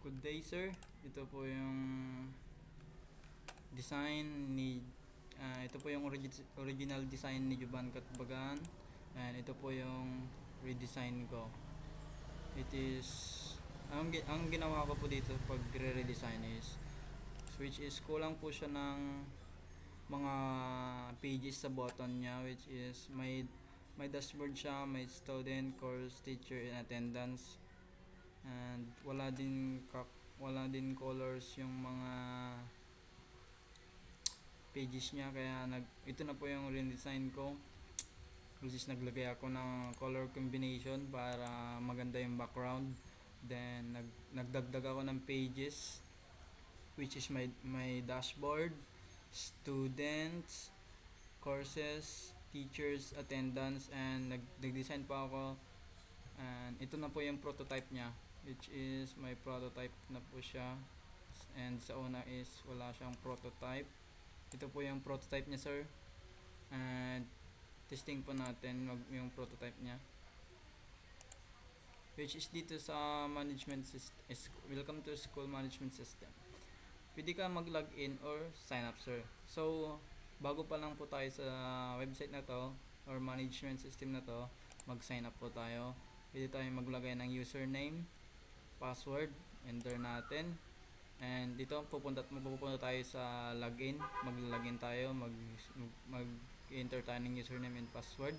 Good day, sir. Ito po yung design ni ito po yung original design ni Juban Katbagan, and ito po yung redesign ko. It is ang ginawa ko po dito pag re-redesign is which is kulang po siya ng mga pages sa button niya, which is may dashboard siya, may student, course, teacher, and attendance, and wala din colors yung mga pages niya, kaya ito na po yung redesign ko, which is naglagay ako ng color combination para maganda yung background. Then nagdagdag ako ng pages, which is my dashboard, students, courses, teachers, attendance, and nag-design pa ako. And ito na po yung prototype niya, which is may prototype na po siya, and sa una is wala siyang prototype. Ito po yung prototype niya, sir, and testing po natin yung prototype niya, which is dito sa management system. Welcome to school management system. Pwede ka mag-login or sign up, sir. So bago pa lang po tayo sa website na to or management system na to, mag-sign up po tayo. Pwede tayo maglagay ng username, password, enter natin, and dito pupunta tayo sa login. Mag-login tayo, mag-enter tayo ng username and password.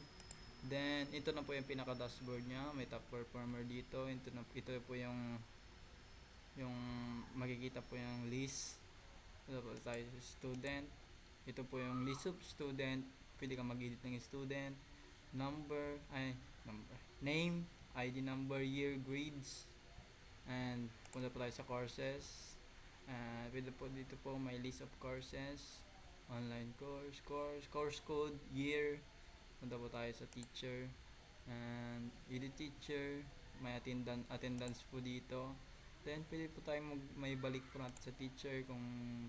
Then ito na po yung pinaka dashboard niya, may top performer dito. Ito po yung makikita po yung list. Ito po tayo sa student. Ito po yung list of student. Pwede ka mag-edit ng student, name, ID number, year, grades, and punta po tayo sa courses. Pwede po dito po may list of courses, online course code, year. Punta po tayo sa teacher, and edit teacher, may attendance po dito. Then pwede po tayo may balik po natin sa teacher kung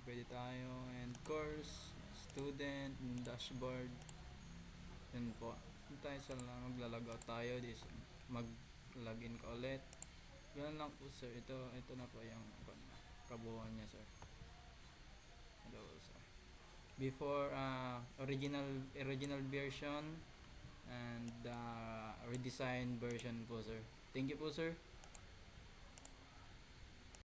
pwede tayo, and course, student, dashboard. Then po tayo sa maglalog out tayo, mag-login ka ulit. Ganun lang po, sir. Ito na po yung kabuuan niya, sir. Ito, sir. Before original version and redesign version po, sir. Thank you po, sir.